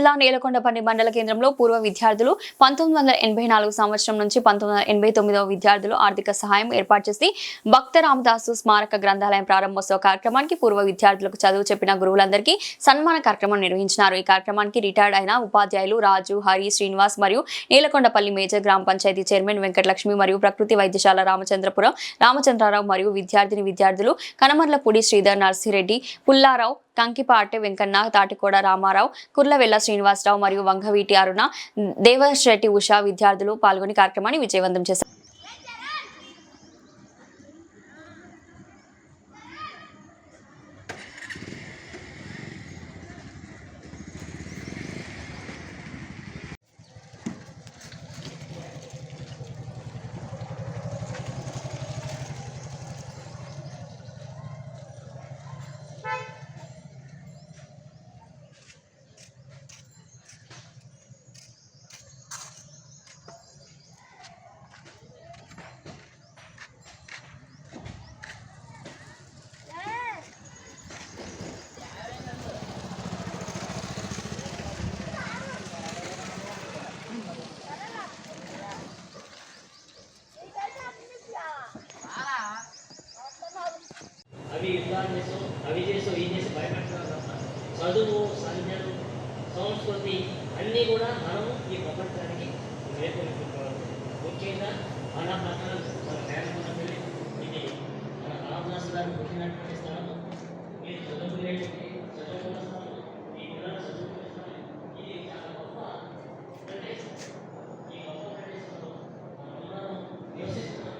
జిల్లా నేలకొండపల్లి మండల కేంద్రంలో పూర్వ విద్యార్థులు 1984 సంవత్సరం నుంచి 1989 విద్యార్థులు ఆర్థిక సహాయం ఏర్పాటు చేసి భక్త రామదాసు స్మారక గ్రంథాలయం ప్రారంభోత్సవ కార్యక్రమానికి పూర్వ విద్యార్థులకు చదువు చెప్పిన గురువులందరికీ సన్మాన కార్యక్రమం నిర్వహించారు. ఈ కార్యక్రమానికి రిటైర్డ్ అయిన ఉపాధ్యాయులు రాజు, హరి, శ్రీనివాస్ మరియు నేలకొండపల్లి మేజర్ గ్రామ పంచాయతీ చైర్మన్ వెంకటలక్ష్మి మరియు ప్రకృతి వైద్యశాల రామచంద్రపురం రామచంద్రరావు మరియు విద్యార్థులు కనమర్లపూడి శ్రీధర్, నర్సిరెడ్డి, పుల్లారావు, కంకిపాటి వెంకన్న, తాటికోడ రామారావు, కుర్లవెల్ల శ్రీనివాసరావు మరియు వంగవీటి అరుణ, దేవశెట్టి ఉషా విద్యార్థులు పాల్గొని కార్యక్రమాన్ని విజయవంతం చేశారు. అవి చేసి భయపెట్టడం తప్ప చదువు, సంధ్యలు, సంస్కృతి అన్నీ కూడా మనం ఈ ప్రపంచానికి నేర్పించుకోవాలి. ముఖ్యంగా మన పట్టణం పేదపల్లి, ఇది మన రామదాసు గారు పుట్టినటువంటి స్థలం. మీరు చదువుకునేటువంటి చదువుకున్న స్థలం, ఈ పిల్లలు చదువుకునే స్థలం. ఇది చాలా గొప్ప ప్రదేశం. ఈ గొప్ప ప్రదేశంలో మనం నివసిస్తున్నాం.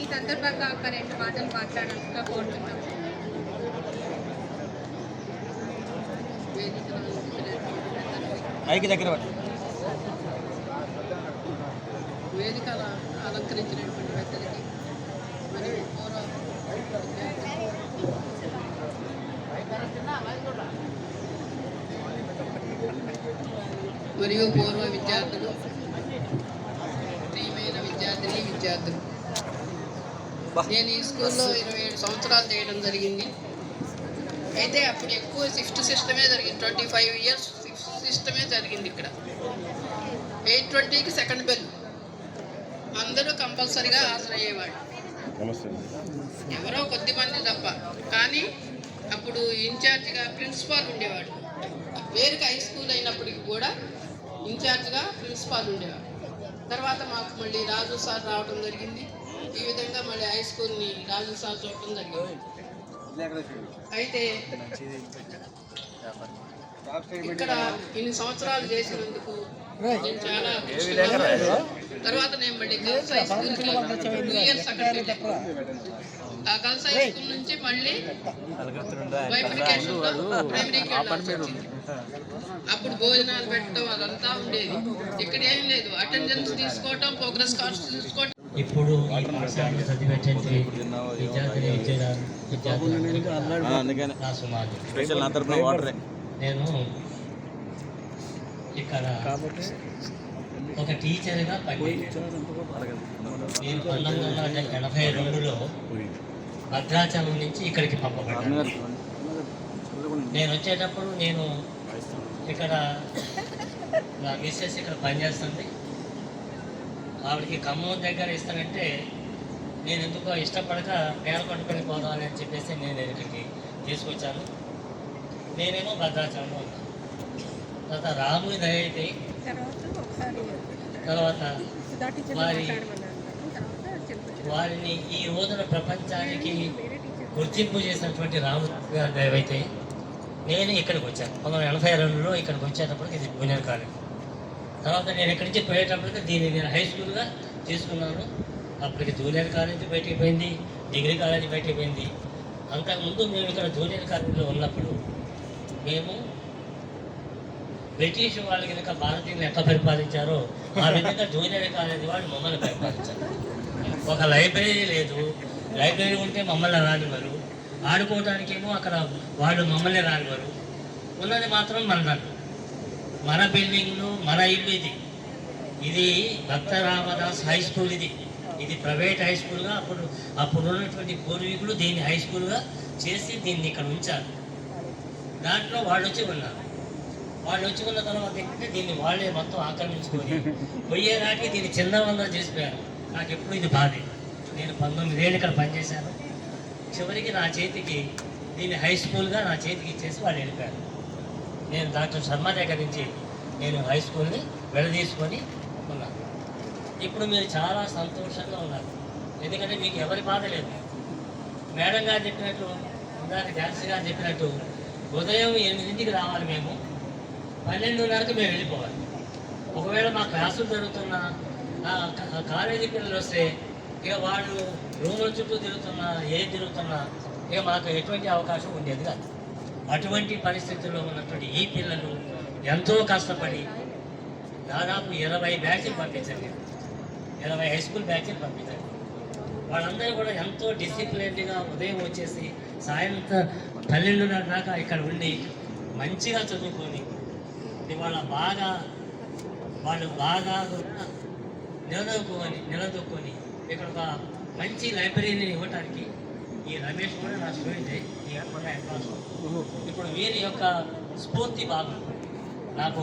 ఈ సందర్భంగా ఒక 2 మాటలు మాట్లాడాలని కోరుతున్నాం. వేదిక అలంకరించినటువంటి పెద్దలకి మరియు పూర్వ విద్యార్థులు, ప్రియమైన విద్యార్థులు, నేను ఈ స్కూల్లో 27 సంవత్సరాలు చేయడం జరిగింది. అయితే అప్పుడు ఎక్కువ షిఫ్ట్ సిస్టమే జరిగింది. 25 ఇయర్స్ షిఫ్ట్ సిస్టమే జరిగింది. ఇక్కడ 8:20కి సెకండ్ బెల్. అందరూ కంపల్సరీగా హాజరయ్యేవాడు, ఎవరో కొద్దిమంది తప్ప. కానీ అప్పుడు ఇన్ఛార్జిగా ప్రిన్సిపాల్ ఉండేవాడు. వేరుగా హై స్కూల్ అయినప్పటికీ కూడా ఇన్ఛార్జిగా ప్రిన్సిపాల్ ఉండేవాడు. తర్వాత మాకు మళ్ళీ రాజు సార్ రావడం జరిగింది. ఈ విధంగా మళ్ళీ హై స్కూల్ని రాజు సార్ చూడటం జరిగింది. అయితే ఇక్కడ ఇన్ని సంవత్సరాలు చేసినందుకు నేను చాలా తర్వాత నేను మళ్ళీ గర్ల్స్ హై స్కూల్కి 2 ఇయర్స్ అక్కడ ఆ గర్ల్స్ హై స్కూల్ నుంచి మళ్ళీ బైఫికేషన్లో ప్రైమరీకి వెళ్ళాల్సి వచ్చింది. అప్పుడు భోజనాలు పెట్టడం అదంతా ఉండేది. ఇక్కడ ఏం లేదు, అటెండెన్స్ తీసుకోవటం, ప్రోగ్రెస్ కార్డ్స్ తీసుకోవటం. ఇప్పుడు ఈ పాఠశాలలో చదివేటువంటి నేను ఇక్కడ ఒక టీచర్గా పనిచేశాను. నేను 1982లో భద్రాచలం నుంచి ఇక్కడికి పంపబడ్డాను. నేను వచ్చేటప్పుడు నేను ఇక్కడ నా మిస్సెస్ ఇక్కడ పనిచేస్తుంది, ఆవిడకి ఖమ్మం దగ్గర ఇస్తానంటే నేను ఎందుకో ఇష్టపడక నేలకొండపల్లి పోదామని అని చెప్పేసి నేను ఇక్కడికి తీసుకొచ్చాను. నేనేమో భద్రాచలంలో ఉన్నాను. తర్వాత రాముని దయ అయితే తర్వాత వారిని ఈ రోజున ప్రపంచానికి గుర్తింపు చేసినటువంటి రాముని గారి దయ అయితే నేను ఇక్కడికి వచ్చాను. 1982లో ఇక్కడికి వచ్చేటప్పటికి ఇది జూనియర్ కాలేజ్. తర్వాత నేను ఇక్కడి నుంచి పోయేటప్పటికి దీన్ని నేను హై స్కూల్గా తీసుకున్నాను. అప్పటికి జూనియర్ కాలేజీ బయటికి పోయింది, డిగ్రీ కాలేజీ బయటికి పోయింది. అంతకుముందు మేము ఇక్కడ జూనియర్ కాలేజీలో ఉన్నప్పుడు మేము బ్రిటిష్ వాళ్ళు కనుక భారతీయులు ఎట్లా పరిపాలించారో ఆ విధంగా జూనియర్ కాలేజీ వాళ్ళు మమ్మల్ని పరిపాలించారు. ఒక లైబ్రరీ లేదు, లైబ్రరీ ఉంటే మమ్మల్ని రానివ్వరు, ఆడుకోవడానికేమో అక్కడ వాళ్ళు మమ్మల్ని రానివ్వరు. ఉన్నది మాత్రం మన బిల్డింగ్లు, మన ఇల్లు ఇది భక్త రామదాస్ హై స్కూల్. ఇది ప్రైవేట్ హై స్కూల్గా అప్పుడు ఉన్నటువంటి పూర్వీకులు దీన్ని హై స్కూల్గా చేసి దీన్ని ఇక్కడ ఉంచారు. దాంట్లో వాళ్ళు వచ్చి ఉన్నారు. వాళ్ళు వచ్చి ఉన్న తర్వాత ఏంటంటే దీన్ని వాళ్ళే మొత్తం ఆక్రమించుకొని పోయేదానికి దీన్ని చిన్నవంగా చేసిపోయారు. నాకు ఎప్పుడు ఇది బాధ. నేను 19 ఏళ్ళు ఇక్కడ పనిచేశాను. చివరికి నా చేతికి దీన్ని హై స్కూల్గా నా చేతికి ఇచ్చేసి వాళ్ళు వెళ్ళిపోయారు. నేను డాక్టర్ శర్మ దగ్గర నుంచి నేను హై స్కూల్ని విడదీసుకొని ఉన్నాను. ఇప్పుడు మీరు చాలా సంతోషంగా ఉన్నారు, ఎందుకంటే మీకు ఎవరి బాధ లేదు. మేడం గారు చెప్పినట్టు, ఇందాక ఝాన్సీ గారు చెప్పినట్టు ఉదయం 8ంటికి రావాలి, మేము 12:30కి మేము వెళ్ళిపోవాలి. ఒకవేళ మా క్లాసులు జరుగుతున్నా కాలేజీ పిల్లలు వస్తే ఇక వాళ్ళు రూముల చుట్టూ తిరుగుతున్నా తిరుగుతున్నా ఇక మాకు ఎటువంటి అవకాశం ఉండేది కాదు. అటువంటి పరిస్థితుల్లో ఉన్నటువంటి ఈ పిల్లలు ఎంతో కష్టపడి దాదాపు 20 బ్యాచ్లు పంపించండి, 20 హై స్కూల్ బ్యాచ్లు పంపించండి. వాళ్ళందరూ కూడా ఎంతో డిసిప్లిన్డ్గా ఉదయం వచ్చేసి సాయంత్రం 12:30 దాకా ఇక్కడ ఉండి మంచిగా చదువుకొని వాళ్ళు బాగా నిలదొక్కుని ఇక్కడ ఒక మంచి లైబ్రరీని ఇవ్వడానికి ఈ రమేష్ కూడా నా స్టూడెంటే, ఈ అడ్వాన్స్. ఇప్పుడు వీరి యొక్క స్ఫూర్తి బాగుంది నాకు.